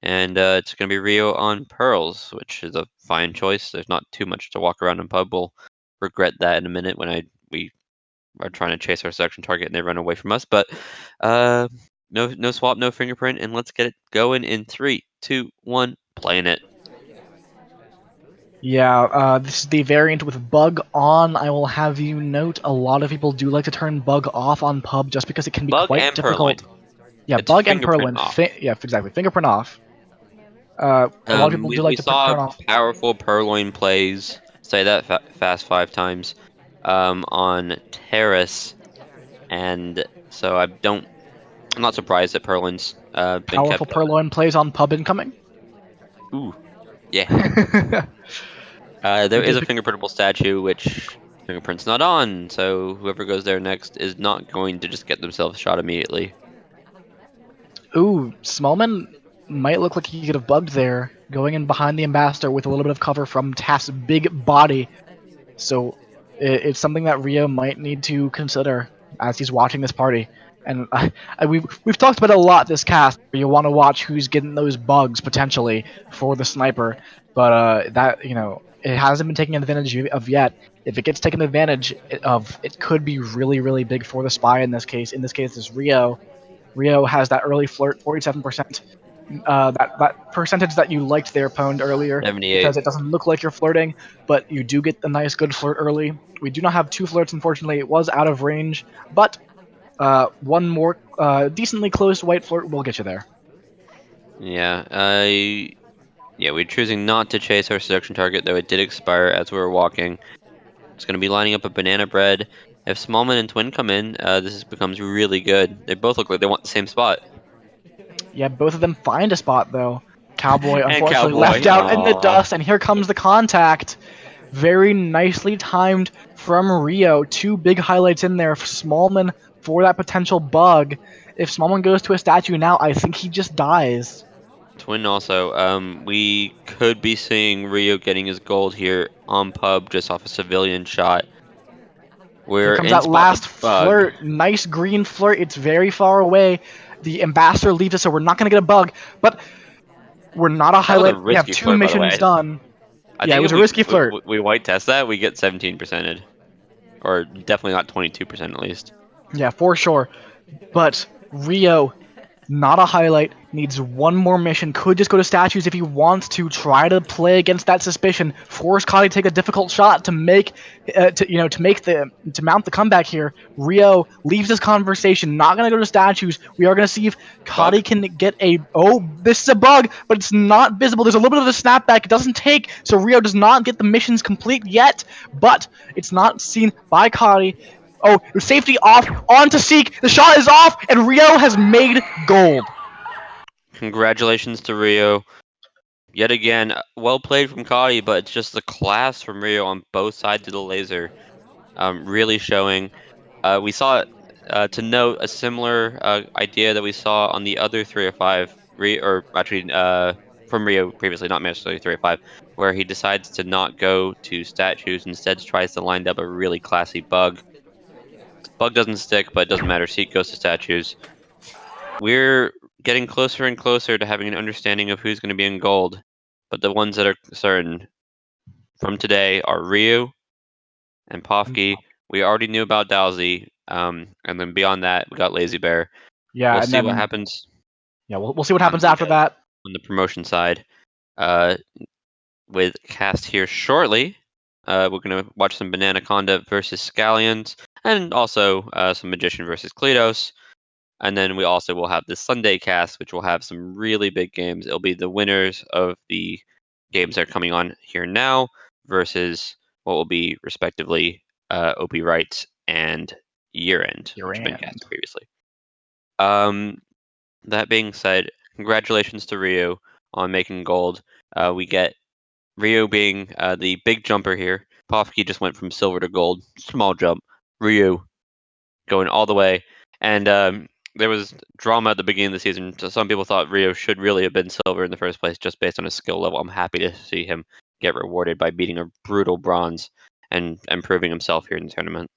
And it's going to be Rio on Pearls, which is a fine choice. There's not too much to walk around in pub. We'll regret that in a minute when we are trying to chase our section target and they run away from us. But uh, no swap, no fingerprint, and let's get it going in 3, 2, 1, playing it. Yeah, this is the variant with bug on. I will have you note a lot of people do like to turn bug off on pub just because it can be Bug quite and difficult. Purloin. Yeah, It's bug and fingerprint purloin. off. Yeah, exactly. Fingerprint off. A lot of people do We like to saw turn off. powerful Purloin plays. Say that fast 5 times. On Terrace, and so I'm not surprised that Purloin's been Powerful kept. purloin plays on pub incoming. Ooh, yeah. we There is did a pick. fingerprintable statue, which fingerprint's not on, so whoever goes there next is not going to just get themselves shot immediately. Ooh, Smallman might look like he could have bugged there, going in behind the ambassador with a little bit of cover from Taft's big body. So it's something that Rio might need to consider as he's watching this party. And we've talked about it a lot this cast. Where you want to watch who's getting those bugs potentially for the sniper, but that it hasn't been taken advantage of yet. If it gets taken advantage of, it could be really really big for the spy in this case. In this case, it's Rio. Rio has that early flirt, 47%. That percentage that you liked there, Pwned, earlier, 78. because it doesn't look like you're flirting, but you do get a nice, good flirt early. We do not have 2 flirts, unfortunately. It was out of range, but one more decently close white flirt will get you there. Yeah, yeah, we're choosing not to chase our seduction target, though it did expire as we were walking. It's going to be lining up a banana bread. If Smallman and Twin come in, becomes really good. They both look like they want the same spot. Yeah, both of them find a spot, though. Cowboy, And unfortunately, left Cowboy, out in the aww. dust, and here comes the contact. Very nicely timed from Rio. 2 big highlights in there. Smallman for that potential bug. If Smallman goes to a statue now, I think he just dies. Twin also. We could be seeing Rio getting his gold here on pub just off a civilian shot. Here We're comes in that spot the last bug. flirt. Nice green flirt. It's very far away. The ambassador leaves us, so we're not going to get a bug. But we're not a That was a highlight. We have risky 2 flirt, by the missions way. done. I Yeah, it think was if a risky flirt. we white test that, we get 17%, or definitely not 22% at least. Yeah, for sure. But Rio, not a highlight, needs 1 more mission. Could just go to statues if he wants to try to play against that suspicion. Force Cotty to take a difficult shot to make, to mount the comeback here. Rio leaves this conversation. Not gonna go to statues. We are gonna see if Bug? Cotty can get a. Oh, this is a bug, but it's not visible. There's a little bit of a snapback. It doesn't take, so Rio does not get the missions complete yet. But it's not seen by Cotty. Oh, safety off, on to Seek. The shot is off, and Rio has made gold. Congratulations to Rio. Yet again, well played from Cotty, but it's just the class from Rio on both sides of the laser. Really showing. We saw, to note, a similar idea that we saw on the other 3 or 5, or actually from Ryooo previously, not Master 385, where he decides to not go to statues, instead tries to line up a really classy bug. Bug doesn't stick, but it doesn't matter. Seek goes to statues. We're getting closer and closer to having an understanding of who's going to be in gold, but the ones that are certain from today are Ryooo and Pofke. We already knew about Dowsy, and then beyond that, we got Lazy Bear. Yeah, We'll and see what then happens yeah, we'll see what on happens after that. the promotion side. Uh, with cast here shortly. We're gonna watch some Banana Conda versus Scallions, and also some Magician versus Kledos. And then we also will have the Sunday cast, which will have some really big games. It'll be the winners of the games that are coming on here now versus what will be respectively OP Rights and Year End, which have been Durand. cast previously. Um, that being said, congratulations to Ryooo on making gold. We get Ryooo being the big jumper here. Pofke just went from silver to gold, small jump. Ryooo going all the way, and there was drama at the beginning of the season. So some people thought Ryooo should really have been silver in the first place, just based on his skill level. I'm happy to see him get rewarded by beating a brutal bronze and proving himself here in the tournament.